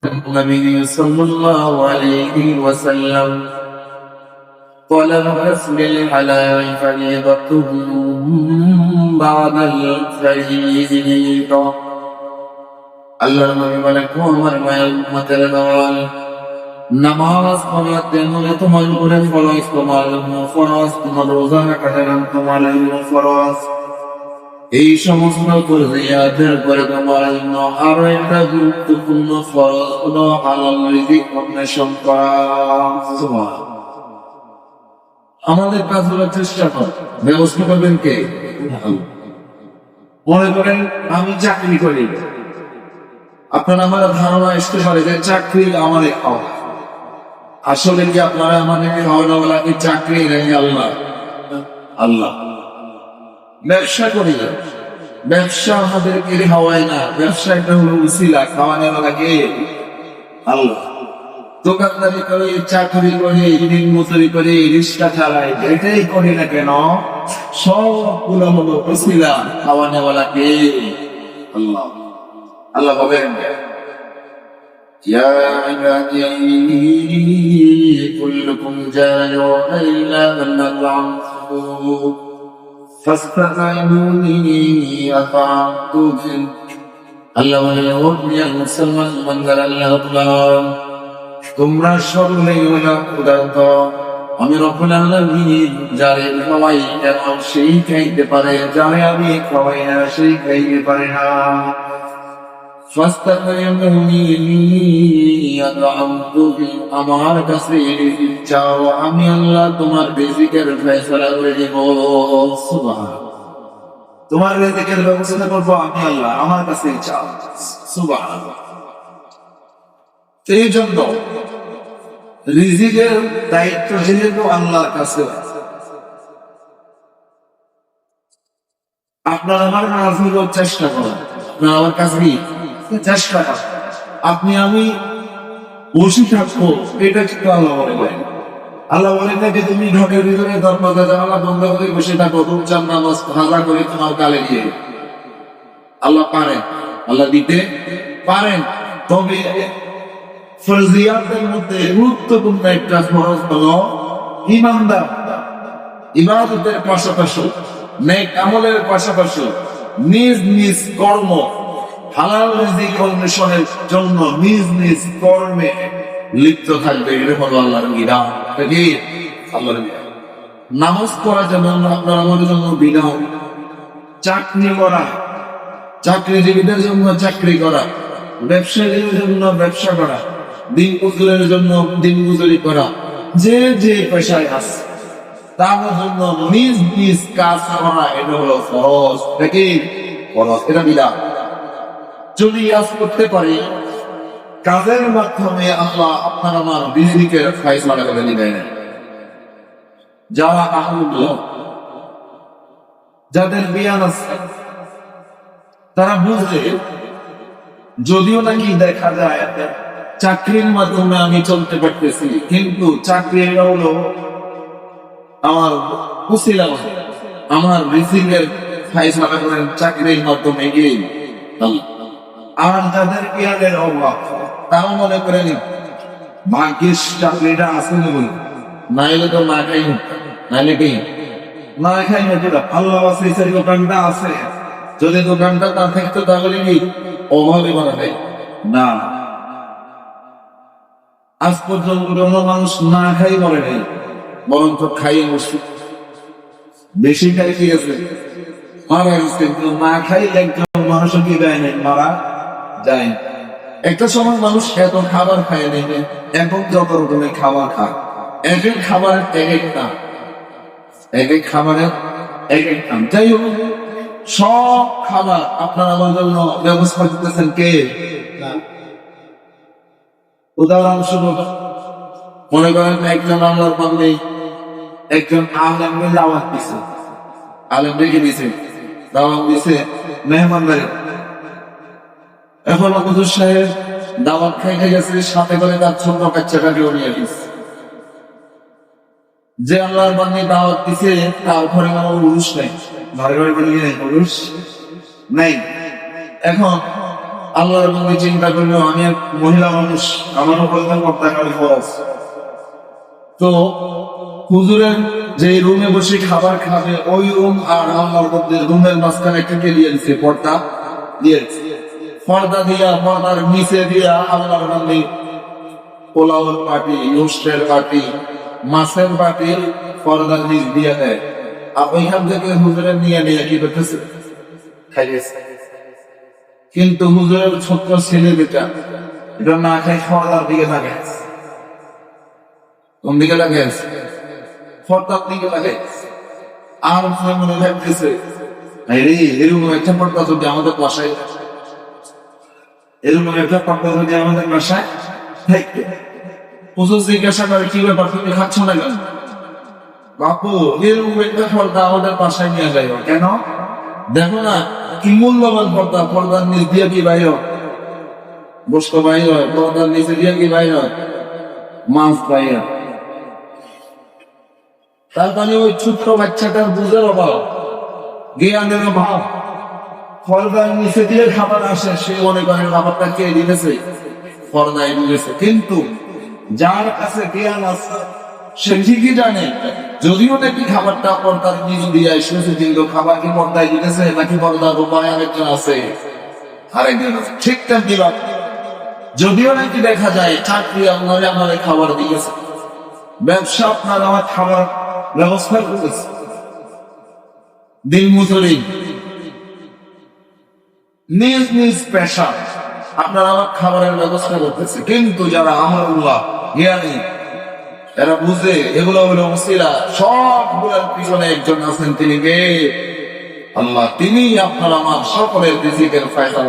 النبي صلى الله عليه وسلم طلب كسب الحلال فريضة بعد الفريضة আল্লাহর নবী বলেন আমার মায়ের উম্মতের দল নামাজ পড়তে হলে তোমার উপরে ফরজ, তোমার রোজা রাখা তোমার ফরজ। এই সমস্ত ফরজিয়াতের পরে তোমার জন্য আরো একটা গুরুত্বপূর্ণ ফরজ হলো হালাল রিজিক অন্বেষণ করা। আমাদের কাজ হলো চেষ্টা কর, ব্যবস্থা করবেন কে? মনে করেন আমি চাকরি করি, আপনার আমার ধারণা আসতে পারে যে চাকরি আমার খাওয়া। আসলে কি আপনারা আমাদের খাওয়ানো বলা কি চাকরি নেই? আল্লাহ আল্লাহ ব্যবসা করি, ব্যবসা আমাদেরকে খাওয়ায় না, ব্যবসা একটা হলো উসিলা, খাওয়ানো বলা কে? আল্লাহ। দোকানদারি করে, চাকরি করে, দিন মজুরি করে, রিক্সা চালাই, এটাই করি না কেন, সবগুলো হলো উসিলা, খাওয়ানো বলা কে? আল্লাহ। আল্লাহ বলেন يا عبادي كلكم جائع إلا من أطعمته فاستطعموني أطعمتكم আল্লাহ বলেন ও প্রিয় মুসলমান বান্দারা, আল্লাহ তোমরা সকলেই হলো ক্ষুধার্ত, আমি রব্বুল আলামিন যারে খাওয়াই এবং সেই খাইতে পারে, যারে আমি খাওয়াই না সেই খাইতে পারে না। আমার কাছে চাও, আমি আল্লাহ তোমার রিজিকের ফয়সালা করে দেব। তোমার রিজিকের ব্যবস্থা করবো আমি আল্লাহ, আমার কাছে চাও। সুবহানাল্লাহ। এই জন্য রিজিকের দায়িত্ব যেহেতু আল্লাহর কাছে, আপনার আমার কাজ হলো চেষ্টা করা, আপনার আমার কাছে চেষ্টা করা। আপনি আমি বসে থাকবো, এটা কিন্তু আল্লাহ বলেন। আল্লাহ বলেন না যে তুমি ঘরের ভিতরে দরজা জানালা বন্ধ করে বসে থাকো, তুমি চার নামাজ হাজা করে তোমার কালে গিয়ে। আল্লাহ পারেন, আল্লাহ দিতে পারেন। তবে ফরজিয়াতের মধ্যে গুরুত্বপূর্ণ একটা ফরজ হলো ঈমানদার, ইবাদতের পাশাপাশি, নেক আমলের পাশাপাশি নিজ নিজ কর্ম, হালাল রিজিক অন্বেষণের জন্য নিজ নিজ কর্মে লিপ্ত থাকবে। এটা হলো আল্লাহর বিধান। আল্লাহর বিধান। নামাজ পড়া যেমন আপনার আমাদের জন্য বিধান, চাকরি করা চাকরিজীবীদের জন্য চাকরি করা, ব্যবসায়ীদের জন্য ব্যবসা করা, দিন মজুরের জন্য দিন মজুরি করা, যে যে পেশায় আছে তার জন্য নিজ নিজ কাজ করা, এটা হলো ফরজ। এটা বিধান। যদি আজ করতে পারি, কাজের মাধ্যমে আল্লাহ আপনার আমার রিজিকের ফয়সালা করে দিবেন। যারা আহমদুল্লাহ, যাদের জ্ঞান আছে, তারা বুঝে, যদিও নাকি দেখা যায় চাকরির মাধ্যমে আমি চলতে পারতেছি, কিন্তু চাকরি হলো আমার উসিলা, আমার রিজিকের ফয়সালা করেন চাকরির মাধ্যমে গিয়ে। আর যাদের জ্ঞানের অভাব, তারা মনে করেন ভাগ্যের চাকরিটা আছে বলে, নাইলে তো না খাই, নাইলে কি না খাই না, যেটা আল্লাহ আছে সেই দোকানটা আছে, যদি দোকানটা না থাকতো তাহলে কি অভাবে বানাবে না। আজ পর্যন্ত কোনো মানুষ না খাই মরে নেই, বরং তো খাইয়ে বসে বেশি খাই, ঠিক আছে মারা গেছে, কিন্তু না খাই একজন মানুষ কি দেয় নাই, মারা যায়। একটা সময় মানুষ এত খাবার খায় নেই, এখন যত রকমের খাবার খায়, এক এক খাবারের এক এক দাম, এক এক খাবারের এক এক দাম। যাই হোক, সব খাবার আপনার আমার জন্য ব্যবস্থা করতেছেন কে? উদাহরণস্বরূপ মনে করেন একজন আল্লাহর বান্দা একজন আলেমকে দাওয়াত দিছে, আলেম রেখে দিছে, দাওয়াত দিছে মেহমানদারি। এখন হুজুর সাহেব দাওয়াত খাইতে গেছে, সাথে করে তার ছোট বাচ্চাটাকেও নিয়ে গেছে। যে আল্লাহর বান্দা দাওয়াত দিছে তার ঘরে আমার পুরুষ নেই, ঘরে ঘরে বলি পুরুষ নেই। এখন আল্লাহর মধ্যে চিন্তা করলো আমি এক মহিলা মানুষ, আমারও বলতে পর্দা করা ফরজ। তো হুজুরের যে রুমে বসে খাবার খাবে ওই রুম আর আল্লাহর মধ্যে রুমের মাঝখানে একটা দিয়ে দিচ্ছে, পর্দা দিয়েছে। পর্দা দিয়া পর্দার নিচে দিয়া আল্লাহর মধ্যে পোলাওয়ের পাটি, গোস্তের পাটি, মাছের পাটি পর্দার নিচ দিয়ে দেয়। আর ওইখান থেকে হুজুরের নিয়ে নিয়ে কি করতেছে, খাইয়েছে। কিন্তু হুজুরের ছোট্ট ছেলে যেটা, এটা না খাই পর্দার দিকে থাকে। কোন দিকে লাগে? পর্দার দিকে লাগে। আর মনে ভাবতেছে এরকম একটা পর্দা যদি আমাদের বাসায়, এরকম একটা পর্দা যদি আমাদের বাসায় থাকতো। হুজুর জিজ্ঞাসা করে কি ব্যাপার, তুমি খাচ্ছ না কেন? বাপু এরকম একটা পর্দা আমাদের বাসায় নিয়ে যাই। কেন? দেখো না কি মূল্যবান পর্দা, পর্দার নিচ দিয়ে কি বাইর হয়, গোস্ত বাইর হয়, পর্দার নিচে দিয়ে কি বাইর হয়, মাছ বাইর হয়। তার মানে ওই ছোট্ট বাচ্চাটার বুঝের অভাব, জ্ঞানের অভাব। পর্দার নিচে দিয়ে খাবার আসে, সে মনে করে খাবারটা কে দিতেছে, পর্দায় দিতেছে। কিন্তু যার কাছে জ্ঞান আছে সে ঠিকই জানে, যদিও নাকি খাবারটা পর্দার নিচ দিয়ে এসেছে, কিন্তু খাবার কি পর্দায় দিতেছে নাকি পর্দার উপায় আরেকজন আছে, আরেকজন ঠিক তেমনি। যদিও নাকি দেখা যায় চাকরি আপনারা আমাদের খাবার দিয়েছে, ব্যবসা আপনার আমার খাবার ব্যবস্থা করেছে, দিন মজুরি, নিজ নিজ পেশা আপনার আমার খাবারের ব্যবস্থা করতেছে। কিন্তু যারা আমার জ্ঞানী, এরা বুঝে এগুলো হলো ওসিলা, সবগুলোর পিছনে একজন আছেন, তিনি কে? আল্লাহ। তিনি আপনার আমার সকলের রিজিকের ফায়দা